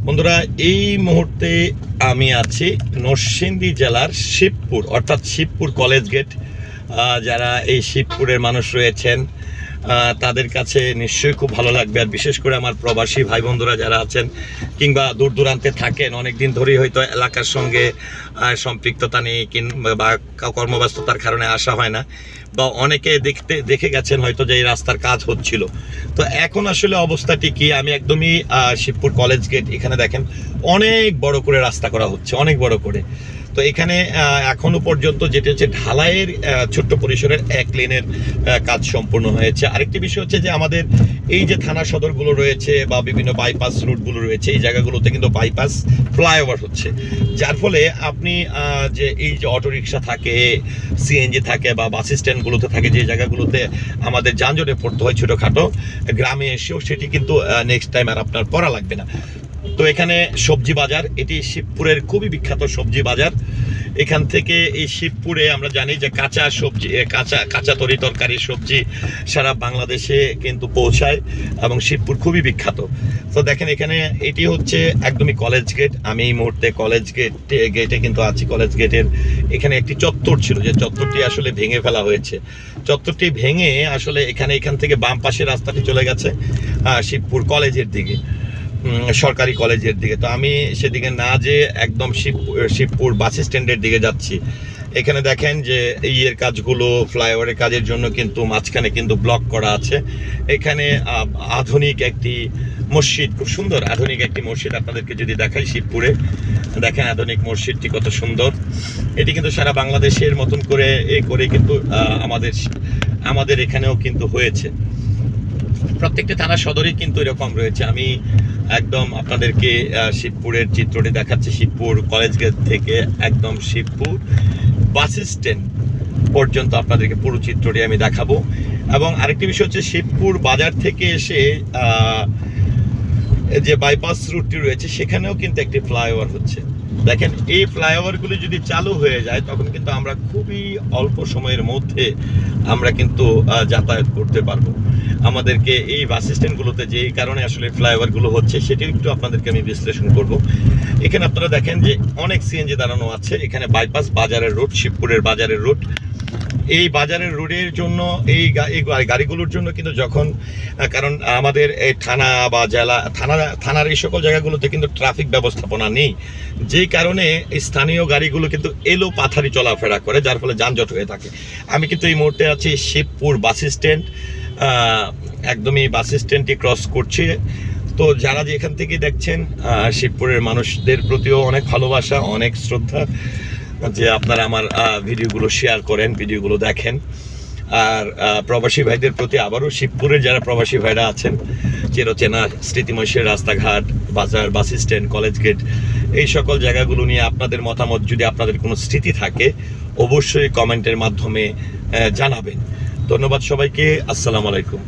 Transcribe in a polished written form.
বন্ধুরা, এই মুহূর্তে আমি আছি নরসিংদী জেলার শিবপুর, অর্থাৎ শিবপুর কলেজ গেট। যারা এই শিবপুরের মানুষ রয়েছেন তাদের কাছে নিশ্চয়ই খুব ভালো লাগবে। আর বিশেষ করে আমার প্রবাসী ভাই বন্ধুরা যারা আছেন কিংবা দূর দূরান্তে থাকেন, অনেক দিন ধরেই হয়তো এলাকার সঙ্গে সম্পৃক্ততা নেই কিংবা কর্মব্যস্ততার কারণে আসা হয় না, বা অনেকে দেখে গেছেন হয়তো যে এই রাস্তার কাজ হচ্ছিল। তো এখন আসলে অবস্থাটি কি, আমি একদমই শিবপুর কলেজ গেট, এখানে দেখেন অনেক বড় করে রাস্তা করা হচ্ছে, অনেক বড় করে। তো এখানে এখনো পর্যন্ত যেটা হচ্ছে ঢালাইয়ের ছোট্ট পরিসরের 1 লেনের কাজ সম্পূর্ণ হয়েছে। আরেকটি বিষয় হচ্ছে যে আমাদের এই যে থানা সদরগুলো রয়েছে বা বিভিন্ন বাইপাস রুটগুলো রয়েছে, এই জায়গাগুলোতে কিন্তু বাইপাস ফ্লাইওভার হচ্ছে, যার ফলে আপনি যে এই যে অটোরিকশা থাকে, সিএনজি থাকে বা বাস স্ট্যান্ডগুলোতে থাকে, যে জায়গাগুলোতে আমাদের যানজটে পড়তে হয় ছোটোখাটো, গ্রামে এসেও সেটি কিন্তু নেক্সট টাইম আর আপনার পড়া লাগবে না। তো এখানে সবজি বাজার, এটি শিবপুরের খুবই বিখ্যাত সবজি বাজার। এখান থেকে এই শিবপুরে আমরা জানি যে কাঁচা সবজি, কাঁচা তরকারি সবজি সারা বাংলাদেশে কিন্তু পৌঁছায় এবং শিবপুর খুবই বিখ্যাত। তো দেখেন এখানে এটি হচ্ছে একদমই কলেজ গেট। আমি এই মুহূর্তে কলেজ গেটে কিন্তু আছি। কলেজ গেটের এখানে একটি চত্বর ছিল, যে চত্বরটি আসলে ভেঙে ফেলা হয়েছে। চত্বরটি ভেঙে আসলে এখান থেকে বাম পাশে রাস্তাটি চলে গেছে শিবপুর কলেজের দিকে, সরকারি কলেজের দিকে। তো আমি সেদিকে না যে একদম শিবপুর বাস স্ট্যান্ডের দিকে যাচ্ছি। এখানে দেখেন যে ইয়ের কাজগুলো, ফ্লাইওভারের কাজের জন্য কিন্তু মাঝখানে কিন্তু ব্লক করা আছে। এখানে আধুনিক একটি মসজিদ, খুব সুন্দর আধুনিক একটি মসজিদ আপনাদেরকে যদি দেখাই শিবপুরে, দেখেন আধুনিক মসজিদটি কত সুন্দর। এটি কিন্তু সারা বাংলাদেশের মতন করে কিন্তু আমাদের এখানেও কিন্তু হয়েছে। প্রত্যেকটি থানা সদরই কিন্তু এরকম রয়েছে। আমি একদম আপনাদেরকে শিবপুরের চিত্রটি দেখাচ্ছি। শিবপুর কলেজ গেট থেকে একদম শিবপুর বাস স্ট্যান্ড পর্যন্ত আপনাদেরকে পুরো চিত্রটি আমি দেখাবো। এবং আরেকটি বিষয় হচ্ছে শিবপুর বাজার থেকে এসে যে বাইপাস রুটটি রয়েছে সেখানেও কিন্তু একটি ফ্লাইওভার হচ্ছে। দেখেন এই ফ্লাইওভারগুলি যদি চালু হয়ে যায় তখন কিন্তু আমরা খুবই অল্প সময়ের মধ্যে আমরা কিন্তু যাতায়াত করতে পারবো। আমাদেরকে এই বাস স্ট্যান্ডগুলোতে যে কারণে আসলে ফ্লাইওভারগুলো হচ্ছে সেটি একটু আপনাদেরকে আমি বিশ্লেষণ করব। এখানে আপনারা দেখেন যে অনেক সিএনজি দাঁড়ানো আছে। এখানে বাইপাস বাজারের রুট, শিবপুরের বাজারের রুট। এই বাজারের রোডের জন্য এই গাড়িগুলোর জন্য কিন্তু যখন, কারণ আমাদের এই থানা বা জেলা থানার এই সকল জায়গাগুলোতে কিন্তু ট্রাফিক ব্যবস্থাপনা নেই, যেই কারণে স্থানীয় গাড়িগুলো কিন্তু এলো পাথারি চলাফেরা করে, যার ফলে যানজট হয়ে থাকে। আমি কিন্তু এই মুহূর্তে আছি শিবপুর বাস স্ট্যান্ড, একদমই বাস স্ট্যান্ডটি ক্রস করছি। তো যারা যে এখান থেকে দেখছেন, শিবপুরের মানুষদের প্রতিও অনেক ভালোবাসা, অনেক শ্রদ্ধা যে আপনারা আমার ভিডিওগুলো শেয়ার করেন, ভিডিওগুলো দেখেন। আর প্রবাসী ভাইদের প্রতি আবারও, শিবপুরের যারা প্রবাসী ভাইরা আছেন, চিরচেনা স্মৃতিময় রাস্তাঘাট, বাজার, বাস স্ট্যান্ড, কলেজ গেট, এই সকল জায়গাগুলো নিয়ে আপনাদের মতামত, যদি আপনাদের কোনো স্মৃতি থাকে অবশ্যই কমেন্টের মাধ্যমে জানাবেন। ধন্যবাদ সবাইকে। আসসালামু আলাইকুম।